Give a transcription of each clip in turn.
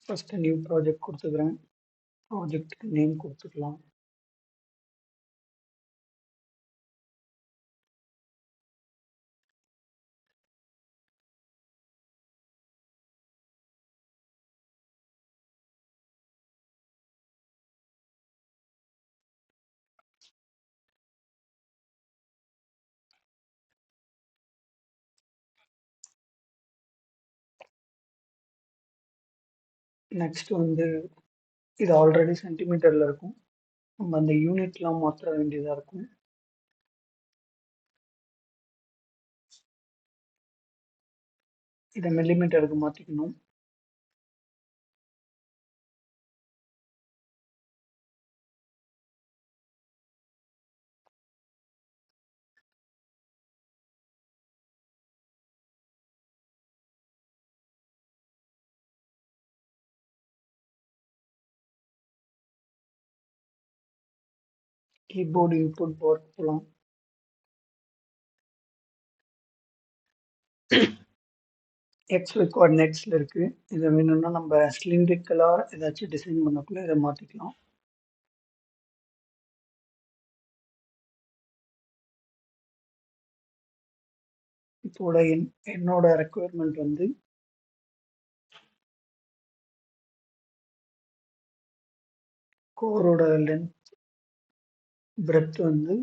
First a new project கொடுத்துக்கிறேன். Project name கொடுத்துக்கலாம். Next வந்து இது ஆல்ரெடி சென்டிமீட்டர்ல இருக்கும். நம்ம அந்த யூனிட்லாம் மாற்ற வேண்டியதா இருக்கும். இதை மில்லிமீட்டருக்கு மாற்றிக்கணும். கீபோர்டு இன்புட் பார் போகலாம். XY கோஆர்டினேட்ஸ்ல இருக்கு. இதை வேணும்னா நம்ம சிலிண்ட்ரிக்கலா ஏதாச்சும் டிசைன் பண்ணக்குள்ள இதை மாற்றிக்கலாம். இப்போட என்னோட ரெக்குயர்மெண்ட் வந்து கோரோட லென்த் பிரெத் வந்து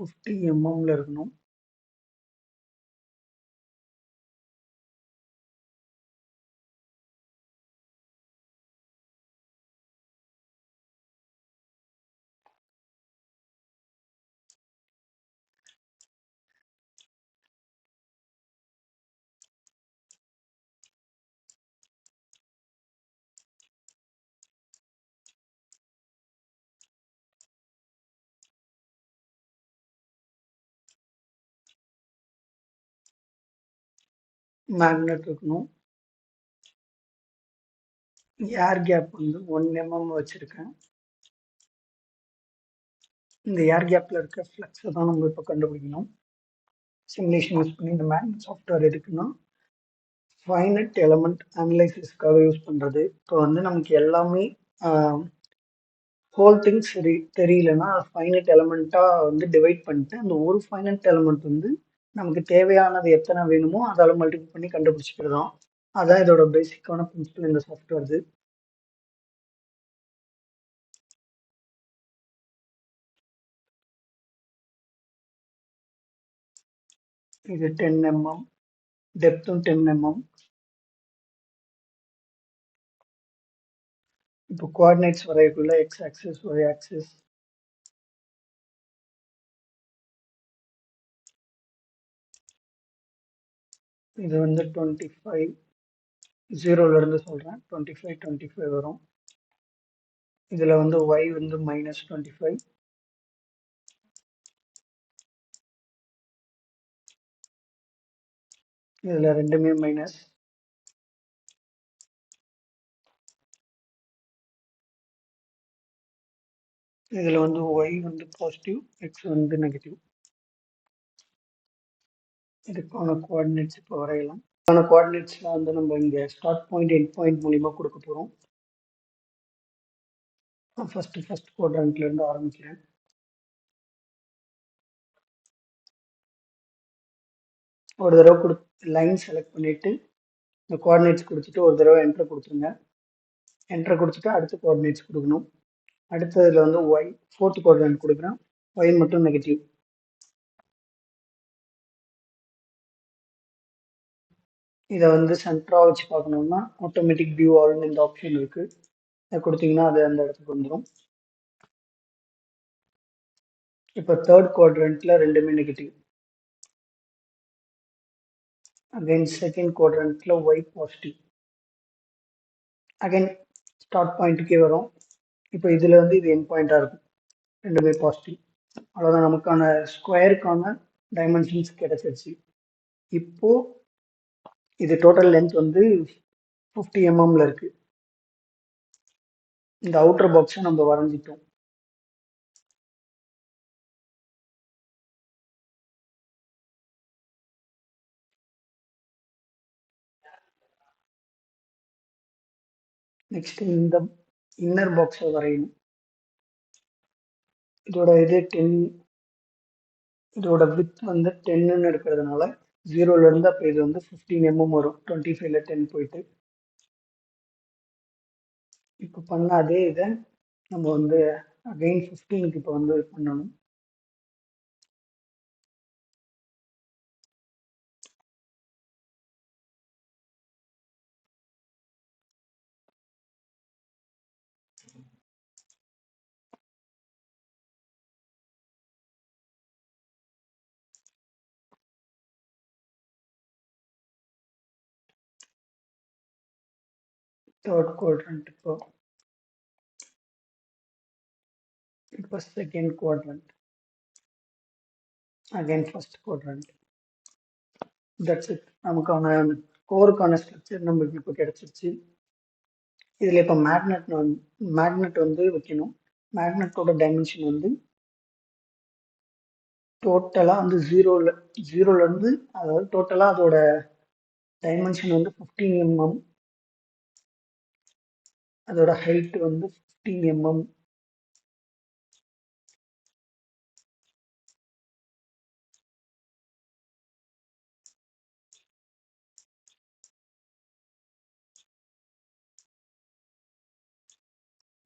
50 mmல இருக்கணும். மேக்னெட் இருக்கணும். ஏர் கேப் வந்து 1 mm வச்சிருக்கேன். இந்த ஏர் கேப்ல இருக்க ஃப்ளக்ஸை தான் நம்ம இப்போ கண்டுபிடிக்கணும். சிமுலேஷன் யூஸ் பண்ணி இந்த மேக்னெட் சாஃப்ட்வேர் எதுக்குன்னா ஃபைனட் எலமெண்ட் அனலைசிஸ்க்காக யூஸ் பண்ணுறது. இப்போ வந்து நமக்கு எல்லாமே ஹோல் திங்ஸ் தெரியலன்னா ஃபைனட் எலமெண்ட்டாக வந்து டிவைட் பண்ணிட்டு அந்த ஒரு ஃபைனட் எலமெண்ட் வந்து நமக்கு தேவையானது எத்தனை வேணுமோ அதால் மல்டிபிள் பண்ணி கண்டுபிடிச்சிக்கிறது தான். அதான் இதோட பேசிக்கான பிரின்சிபல் இந்த சாஃப்ட்வேர். இது 10 mm, டெப்த்தும் 10 mm. இப்போ கோஆர்டினேட்ஸ் வரையக்குள்ள எக்ஸ் ஆக்சிஸ் ஒய் ஆக்சிஸ் இது வந்து 25 0லேருந்து சொல்கிறேன். 25 25 வரும். இதில் வந்து ஒய் வந்து -25. இதில் ரெண்டுமே மைனஸ். இதில் வந்து ஒய் வந்து பாசிட்டிவ், எக்ஸ் வந்து நெகட்டிவ். இதுக்கான கோஆர்டினேட்ஸ் இப்போ வரையலாம். இதுக்கான கோஆர்டினேட்ஸ்லாம் வந்து நம்ம இங்கே ஸ்டார்ட் பாயிண்ட் எண்ட் பாயிண்ட் மூலிமா கொடுக்க போகிறோம். ஃபர்ஸ்ட் குவாட்ரண்ட்லேருந்து ஆரம்பிக்கிறேன். ஒரு தடவை லைன் செலக்ட் பண்ணிவிட்டு இந்த கோஆர்டினேட்ஸ் கொடுத்துட்டு ஒரு தடவை என்ட்ரு கொடுத்துருங்க. என்ட்ரு கொடுத்துட்டு அடுத்த கோஆர்டினேட்ஸ் கொடுக்கணும். அடுத்ததில் வந்து ஒய் ஃபோர்த் குவாட்ரண்ட் கொடுக்குறேன். ஒய் மட்டும் நெகட்டிவ். இதை வந்து சென்டராக வச்சு பார்க்கணும்னா ஆட்டோமேட்டிக் வியூ ஆல்னு இந்த ஆப்ஷன் இருக்குது. அதை கொடுத்தீங்கன்னா அது அந்த இடத்துக்கு வந்துடும். இப்போ தேர்ட் குவாட்ரண்ட்டில் ரெண்டுமே நெகட்டிவ். அகைன் செகண்ட் குவாட்ரண்ட்டில் ஒய் பாசிட்டிவ். அகைன் ஸ்டார்ட் பாயிண்ட்டுக்கே வரும். இப்போ இதில் வந்து இது எண்ட் பாயிண்ட்டாக இருக்கும். ரெண்டுமே பாசிட்டிவ். அவ்வளோதான், நமக்கான ஸ்கொயருக்கான டைமென்ஷன்ஸ் கிடைச்சிருச்சு. இப்போது இது டோட்டல் லென்த் வந்து 50 mmல இருக்கு. இந்த அவுட்டர் பாக்ஸை நம்ம வரைஞ்சிட்டோம். நெக்ஸ்ட் இந்த இன்னர் பாக்ஸை வரையணும். இதோட இது 10, இதோட வித் வந்து 10ன்னு இருக்கிறதுனால 0லேருந்து அப்போ இது வந்து 15 வரும். 25ல 10 போயிட்டு இப்போ பண்ண அதே இதை நம்ம வந்து அகைன் 15க்கு இப்போ வந்து பண்ணணும். தேர்ட் குவாட்ரண்ட் இப்போ second quadrant, again first quadrant. That's it. நமக்கான கோருக்கான ஸ்ட்ரக்சர் நமக்கு இப்போ கிடைச்சிருச்சு. இதில் இப்போ மேக்னெட் வந்து வைக்கணும். மேக்னெட்டோட டைமென்ஷன் வந்து டோட்டலாக வந்து ஜீரோலேருந்து, அதாவது டோட்டலாக அதோட டைமென்ஷன் வந்து 15 அதோட ஹைட் வந்து 15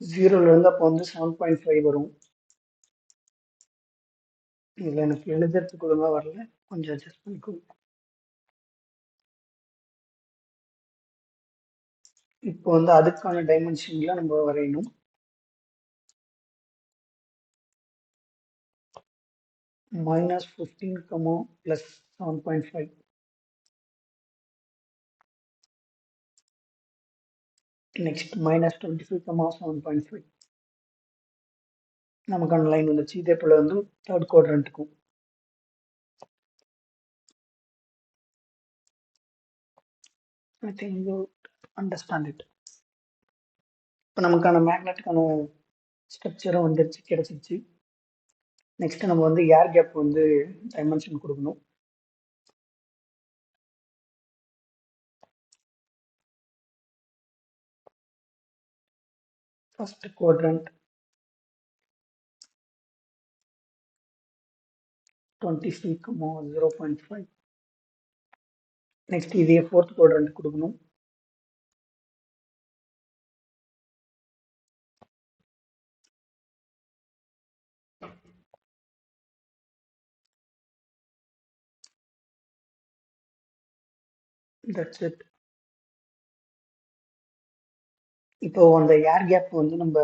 ஜீரோலேருந்து அப்போ வந்து 7.5 வரும். இதில் எனக்கு எழுதுறதுக்கு ஒழுங்காக வரல, கொஞ்சம் அட்ஜஸ்ட் பண்ணிக்கோங்க. இப்போ வந்து அதுக்கான டைமென்ஷன்ல நம்ம வரையணும். -15, +7.5. நெக்ஸ்ட் -25, 7.5. நமக்கான லைன் வந்துச்சு. இதே போல் வந்து தேர்ட் குவாட்ரண்ட்டுக்கும். I think you understand it. இப்போ நமக்கான மேக்னெட்டுக்கான ஸ்ட்ரக்சரும் வந்துருச்சு, கிடைச்சிருச்சு. நெக்ஸ்ட் நம்ம வந்து ஏர் கேப் வந்து டைமென்ஷன் கொடுக்கணும். First quadrant 25, 0.5. நெக்ஸ்ட் இதே ஃபோர்த் குவாட்ரண்ட் கொடுக்கணும். That's it. இப்போ அந்த ஏர் கேப் வந்து நம்ம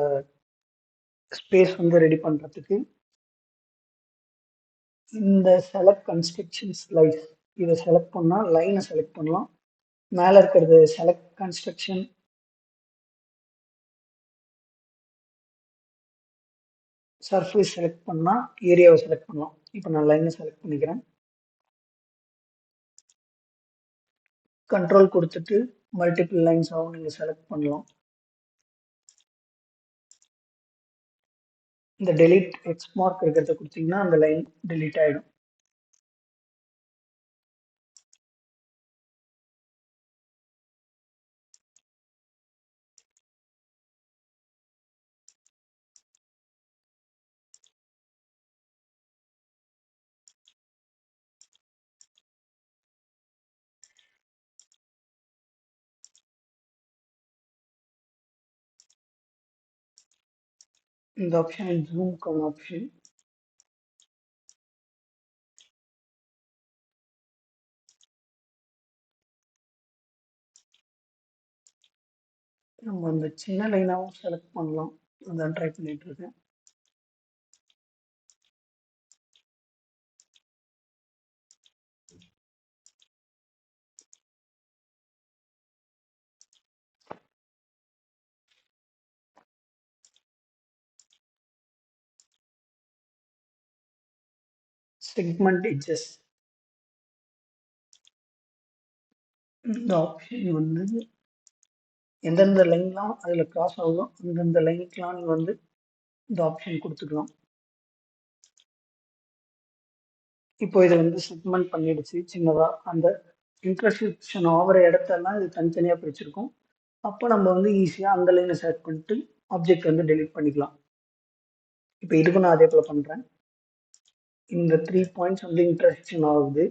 ஸ்பேஸ் வந்து ரெடி பண்ணுறதுக்கு இந்த செலக்ட் கன்ஸ்ட்ரக்ஷன் ஸ்லைஸ் இதை செலக்ட் பண்ணால் லைனை செலக்ட் பண்ணலாம். மேலே இருக்கிறது செலக்ட் கன்ஸ்ட்ரக்ஷன் சர்ஃபேஸ் செலக்ட் பண்ணால் ஏரியாவை செலக்ட் பண்ணலாம். இப்போ நான் லைனை செலக்ட் பண்ணிக்கிறேன். கண்ட்ரோல் கொடுத்துட்டு மல்டிபிள் லைன்ஸாகவும் நீங்கள் செலக்ட் பண்ணலாம். இந்த டெலிட் எக்ஸ் மார்க் இருக்கிறத கொடுத்தீங்கன்னா அந்த லைன் டெலிட் ஆகிடும். இந்த ஆப்ஷன் ஜூம்க்கான ஆப்ஷன். நம்ம அந்த சின்ன லைனாகவும் செலக்ட் பண்ணலாம். அதான் ட்ரை பண்ணிட்டு இருக்கேன். செக்மெண்ட் எட்ஜஸ், இந்த ஆப்ஷன் வந்து எந்தெந்த லைன்லாம் அதில் கிராஸ் ஆகும் அந்தந்த லைனுக்கெலாம் நீங்கள் வந்து இந்த ஆப்ஷன் கொடுத்துக்கலாம். இப்போ இதை வந்து செக்மெண்ட் பண்ணிடுச்சு சின்னதாக. அந்த இன்டர்செக்ஷன் ஆகிற இடத்தெல்லாம் இது தனித்தனியாக பிரிச்சிருக்கும். அப்போ நம்ம வந்து ஈஸியாக அந்த லைனை செலக்ட் பண்ணிட்டு ஆப்ஜெக்ட் வந்து டெலீட் பண்ணிக்கலாம். இப்போ இதுக்கு நான் அதே போல் பண்ணுறேன். இந்த 3 பாயிண்ட்ஸ் வந்து இன்டர்செக்ஷன் ஆகுது.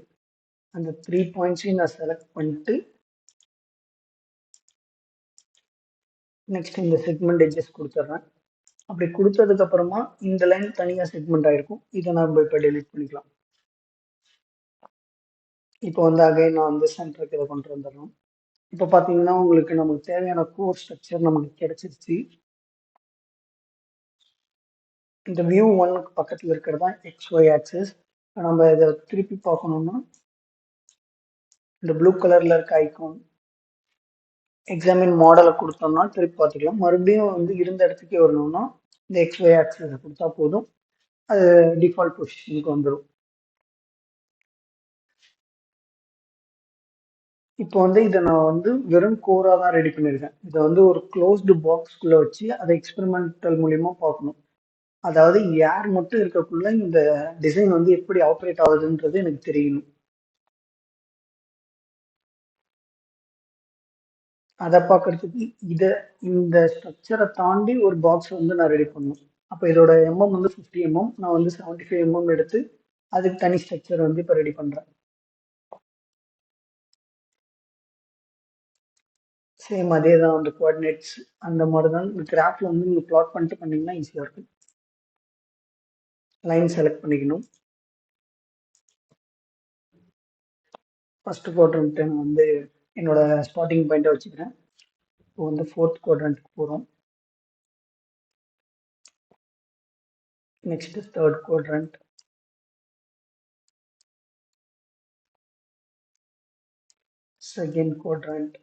அந்த 3 பாயிண்ட்ஸையும் நான் செலக்ட் பண்ணிட்டு நெக்ஸ்ட் இந்த செக்மெண்ட் எட்ஜஸ் கொடுத்துட்றேன். அப்படி கொடுத்ததுக்கு அப்புறமா இந்த லைன் தனியாக செக்மெண்ட் ஆயிருக்கும். இதை நம்ம இப்போ டெலீட் பண்ணிக்கலாம். இப்போ வந்து அகைன் நான் வந்து சென்டருக்கு இதை கொண்டு வந்துடுறோம். இப்போ பார்த்தீங்கன்னா உங்களுக்கு நமக்கு தேவையான கோர் ஸ்ட்ரக்சர் நமக்கு கிடைச்சிருச்சு. இந்த வியூ ஒன்னுக்கு பக்கத்தில் இருக்கிறது தான் XY ஆக்சிஸ். நம்ம இதை திருப்பி பார்க்கணும்னா இந்த ப்ளூ கலரில் இருக்க ஐக்கான் எக்ஸாமின் மாடலை கொடுத்தோம்னா திருப்பி பார்த்துக்கலாம். மறுபடியும் வந்து இருந்த இடத்துக்கே வரணும்னா இந்த XY ஆக்சிஸை கொடுத்தா போதும், அது டிஃபால்ட் பொசிஷனுக்கு வந்துடும். இப்போ வந்து இதை நான் வந்து வெறும் கோராக தான் ரெடி பண்ணியிருக்கேன். இதை வந்து ஒரு க்ளோஸ்டு பாக்ஸ்குள்ளே வச்சு அதை எக்ஸ்பெரிமெண்டல் மூலியமாக பார்க்கணும். அதாவது ஏர் மட்டும் இருக்கக்குள்ள இந்த டிசைன் வந்து எப்படி ஆப்ரேட் ஆகுதுன்றது எனக்கு தெரியணும். அதை பார்க்கறதுக்கு இந்த ஸ்ட்ரக்சரை தாண்டி ஒரு பாக்ஸ் வந்து நான் ரெடி பண்ணணும். அப்போ இதோட எம்எம் வந்து 50 mm, நான் வந்து 75 mm எடுத்து அதுக்கு தனி ஸ்ட்ரக்சர் வந்து இப்போ ரெடி பண்ணுறேன். சேம் அதே தான் அந்த கோஆர்டினேட்ஸ் அந்த மாதிரி தான் இந்த கிராஃப்ல வந்து நீங்கள் பிளாட் பண்ணிட்டு பண்ணீங்கன்னா ஈஸியாக இருக்கும். லைன் செலக்ட் பண்ணிக்கணும். ஃபர்ஸ்ட் குவாட்ரண்ட் நான் வந்து என்னோட ஸ்டார்டிங் பாயிண்ட்டை வச்சுக்கிறேன். இப்போ வந்து 4th குவாட்ரண்ட்டுக்கு போகிறோம். Next 3rd quadrant, second quadrant,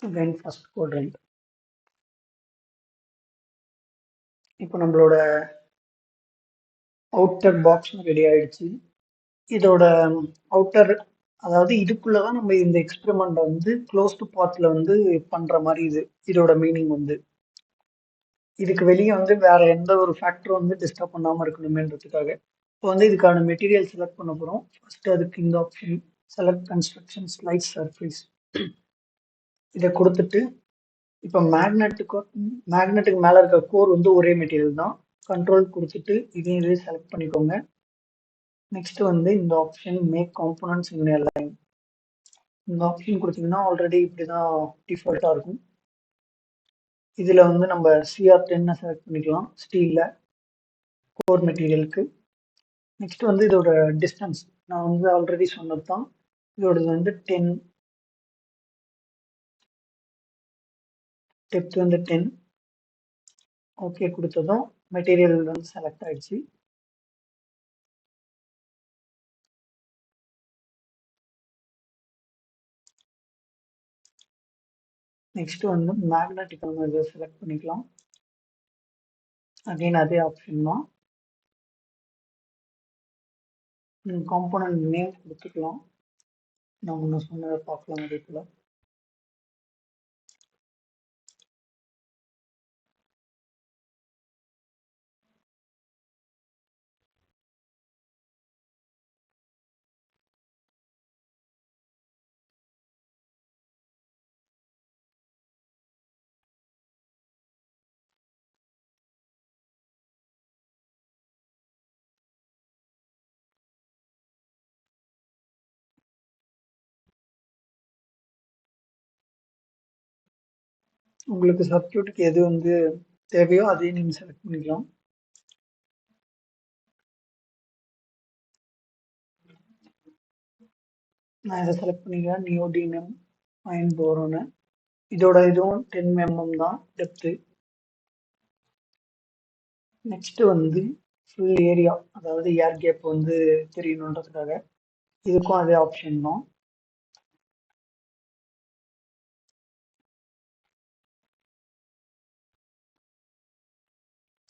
again first quadrant. இப்போ நம்மளோட அவுட்டர் பாக்ஸ் ரெடி ஆயிடுச்சு. இதோட அவுட்டர் அதாவது இதுக்குள்ளதான் நம்ம இந்த எக்ஸ்பெரிமெண்ட் வந்து க்ளோஸ்டு பாத்ல வந்து பண்ற மாதிரி இதோட மீனிங் வந்து இதுக்கு வெளியே வந்து வேற எந்த ஒரு ஃபேக்டரும் வந்து டிஸ்டர்ப் பண்ணாம இருக்கணுமேன்றதுக்காக. இப்போ வந்து இதுக்கான மெட்டீரியல் செலக்ட் பண்ண போறோம். ஃபர்ஸ்ட் அதுக்கு இந்த option select construction slice surface இதை கொடுத்துட்டு இப்போ மேக்னெட்டுக்கு மேல இருக்க கோர் வந்து ஒரே மெட்டீரியல் தான். கண்ட்ரோல் கொடுத்துட்டு இதையும் செலக்ட் பண்ணிக்கோங்க. நெக்ஸ்ட் வந்து இந்த option make components in line, இந்த ஆப்ஷன் கொடுத்தீங்கன்னா ஆல்ரெடி இப்படிதான் டிஃபால்ட்டா இருக்கும். இதுல வந்து நம்ம CR10 செலக்ட் பண்ணிக்கலாம் ஸ்டீல்ல கோர் மெட்டீரியலுக்கு. நெக்ஸ்ட் வந்து இதோட டிஸ்டன்ஸ் நான் வந்து ஆல்ரெடி சொன்னது தான். இதோடது வந்து 10, டெப்த் வந்து 10. ஓகே கொடுத்ததும் மெட்டீரியல் வந்து செலக்ட் ஆயிடுச்சு. நெக்ஸ்ட் வந்து மேக்னெட்டிக்கான இதை செலக்ட் பண்ணிக்கலாம். அகைன் அதே ஆப்ஷன் தான். காம்போனன்ட் நேம் கொடுத்துக்கலாம். நான் ஒன்று சொன்னதை பார்க்கலாம் அதே போல். உங்களுக்கு சர்க்யூட்டுக்கு எது வந்து தேவையோ அதையும் நீங்கள் செலக்ட் பண்ணிக்கலாம். நான் இதை செலக்ட் பண்ணிக்கிறேன் நியோடினம் அயன் போரோன்னு. இதோட இதுவும் 10 mm தான் டெப்த்து. நெக்ஸ்ட் வந்து ஃபுல் ஏரியா அதாவது ஏர் கேப் வந்து தெரியணுன்றதுக்காக இதுக்கும் அதே ஆப்ஷன் தான்.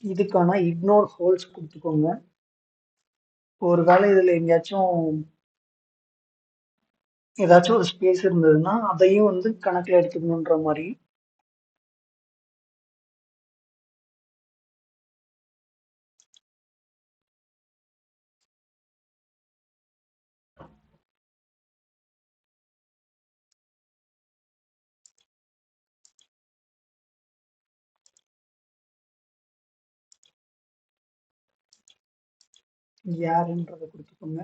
இதுக்கான இக்னோர் ஹோல்ஸ் கொடுத்துக்கோங்க. ஒரு வேளை இதில் எங்கேயாச்சும் ஏதாச்சும் ஒரு ஸ்பேஸ் இருந்ததுன்னா அதையும் வந்து கணக்கில் எடுத்துக்கணுன்ற மாதிரி. ஏர்ன்றதை கொடுத்துக்கோங்க.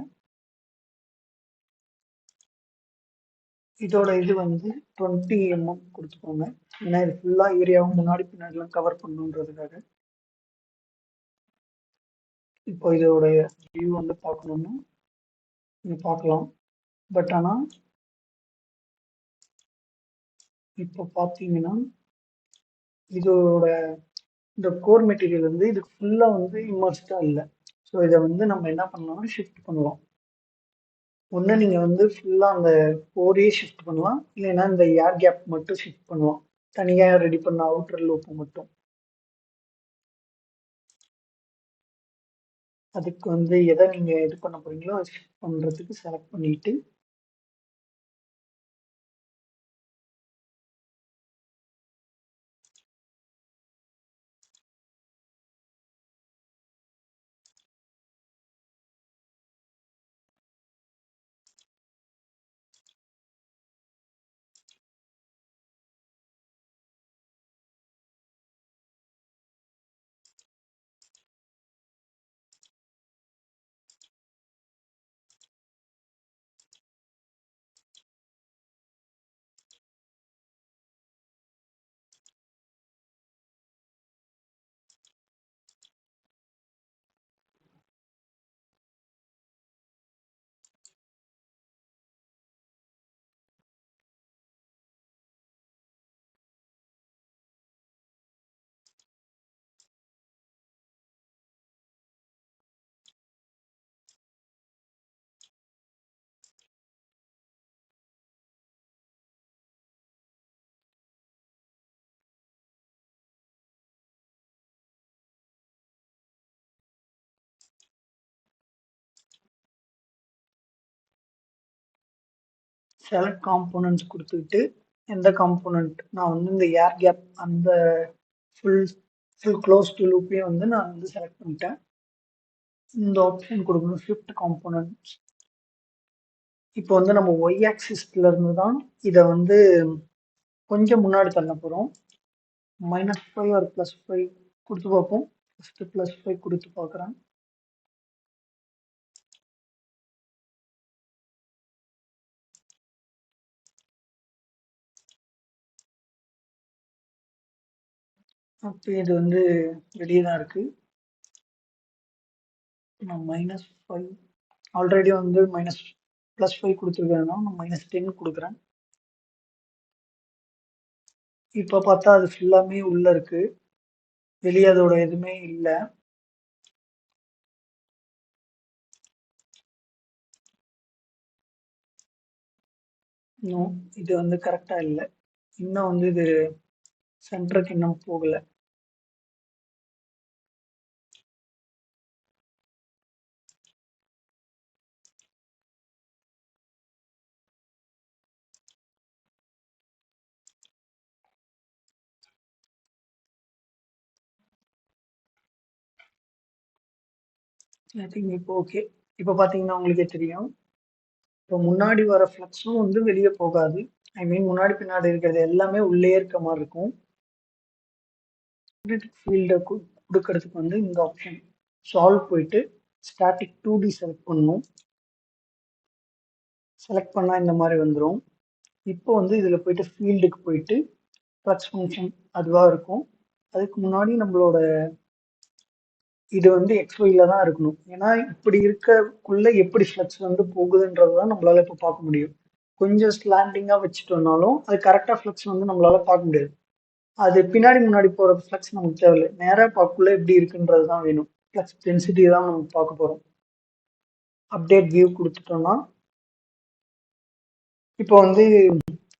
இதோட இது வந்து 20 mm கொடுத்துக்கோங்க. ஏன்னா இது ஃபுல்லா ஏரியாவும் முன்னாடி பின்னாடிலாம் கவர் பண்ணுன்றதுக்காக. இப்போ இதோடைய வியூ வந்து பார்க்கணும்னா நீங்க பார்க்கலாம். பட் ஆனால் இப்போ பார்த்தீங்கன்னா இதோட இந்த கோர் மெட்டீரியல் வந்து இதுக்கு ஃபுல்லாக வந்து இம்மர்ஸ்டாக இல்லை. ஸோ இதை வந்து நம்ம என்ன பண்ணலாம்னா ஷிஃப்ட் பண்ணலாம். ஒன்று நீங்கள் வந்து ஃபுல்லாக அந்த கோரையே ஷிஃப்ட் பண்ணலாம், இல்லைன்னா இந்த ஏர் கேப் மட்டும் ஷிஃப்ட் பண்ணலாம், தனியாக ரெடி பண்ண அவுட்டர் லூப் மட்டும். அதுக்கு வந்து எதை நீங்கள் இது பண்ண போறீங்களோ அதை ஷிஃப்ட் பண்ணுறதுக்கு செலக்ட் பண்ணிட்டு செலக்ட் காம்போனன்ட்ஸ் கொடுத்துக்கிட்டு எந்த காம்போனன்ட் நான் வந்து இந்த ஏர் கேப் அந்த ஃபுல் ஃபுல் க்ளோஸ் டு லூப்பையும் வந்து நான் வந்து செலக்ட் பண்ணிட்டேன். இந்த ஆப்ஷன் கொடுக்கணும் ஷிஃப்ட் காம்போனன்ட்ஸ். இப்போ வந்து நம்ம ஒய் ஆக்சிஸ்ல இருந்து தான் இதை வந்து கொஞ்சம் முன்னாடி தள்ள போகிறோம். -5 ஒரு +5 கொடுத்து பார்ப்போம். ஃபஸ்ட்டு +5 கொடுத்து பார்க்குறேன். அப்போ இது வந்து வெளியே தான் இருக்கு. நான் -5 ஆல்ரெடி வந்து +5 கொடுத்துருக்கேன்னா நான் -10 கொடுக்குறேன். இப்போ பார்த்தா அது ஃபுல்லாமே உள்ள இருக்கு, வெளியே அதோட எதுவுமே இல்லை. இன்னும் இது வந்து கரெக்டாக இல்லை. இன்னும் வந்து இது சென்டருக்கு இன்னும் போகலை. ஐ திங்க் இப்போ ஓகே. இப்போ பார்த்தீங்கன்னா உங்களுக்கே தெரியும், இப்போ முன்னாடி வர ஃப்ளக்ஸும் வந்து வெளியே போகாது. ஐ மீன் முன்னாடி பின்னாடி இருக்கிறது எல்லாமே உள்ளே இருக்க மாதிரி இருக்கும். மேக்னெட்டிக் ஃபீல்டை கொடுக்கறதுக்கு வந்து இந்த ஆப்ஷன் சால்வ் போயிட்டு ஸ்டாட்டிக் 2D செலக்ட் பண்ணணும். செலக்ட் பண்ணால் இந்த மாதிரி வந்துடும். இப்போ வந்து இதில் போயிட்டு ஃபீல்டுக்கு போயிட்டு ஃப்ளக்ஸ் ஃபங்க்ஷன் அதுவாக இருக்கும். அதுக்கு முன்னாடி நம்மளோட இது வந்து XYல தான் இருக்கணும். ஏன்னா இப்படி இருக்கக்குள்ள எப்படி ஃப்ளக்ஸ் வந்து போகுதுன்றது தான் நம்மளால இப்போ பார்க்க முடியும். கொஞ்சம் ஸ்லாண்டிங்காக வச்சுட்டோம்னாலும் அது கரெக்டாக ஃப்ளக்ஸ் வந்து நம்மளால பார்க்க முடியாது. அது பின்னாடி முன்னாடி போகிற ஃப்ளக்ஸ் நமக்கு தேவையில்லை, நேராக பார்க்கக்குள்ள எப்படி இருக்குன்றது தான் வேணும். ஃப்ளக்ஸ் டென்சிட்டி தான் நம்ம பார்க்க போகிறோம். அப்டேட் வியூ கொடுத்துட்டோம்னா இப்போ வந்து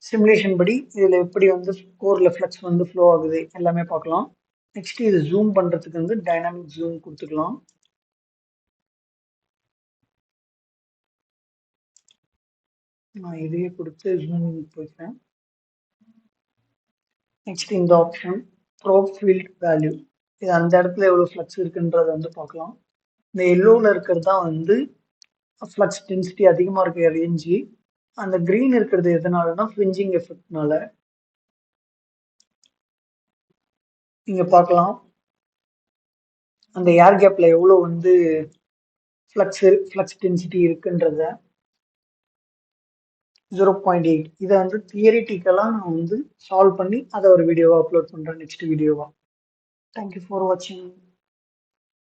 சிமுலேஷன் படி இதில் எப்படி வந்து கோரில் ஃப்ளக்ஸ் வந்து ஃப்ளோ ஆகுது எல்லாமே பார்க்கலாம். நெக்ஸ்ட் இது ஜூம் பண்ணுறதுக்கு வந்து டைனாமிக் ஜூம் கொடுத்துக்கலாம். நான் இதையே கொடுத்து ஜூம் போய்க்கிறேன். நெக்ஸ்ட் இந்த ஆப்ஷன் ப்ரோப் ஃபீல்ட் வேல்யூ, இது அந்த இடத்துல எவ்வளோ ஃப்ளக்ஸ் இருக்குன்றதை வந்து பார்க்கலாம். இந்த எல்லோவில் இருக்கிறது தான் வந்து ஃப்ளக்ஸ் டென்சிட்டி அதிகமாக இருக்க ரேஞ்சு. அந்த க்ரீன் இருக்கிறது எதனாலனா ஃப்ரிஞ்சிங் எஃபெக்ட்னால. நீங்கள் பார்க்கலாம் அந்த ஏர் கேப்பில் எவ்வளோ வந்து ஃப்ளக்ஸ் டென்சிட்டி இருக்குன்றத 0.8 இதை வந்து தியரிட்டிக்கலாக நான் வந்து சால்வ் பண்ணி அதை ஒரு வீடியோவாக அப்லோட் பண்ணுறேன் நெக்ஸ்ட் வீடியோவாக. தேங்க்யூ ஃபார் வாட்சிங்.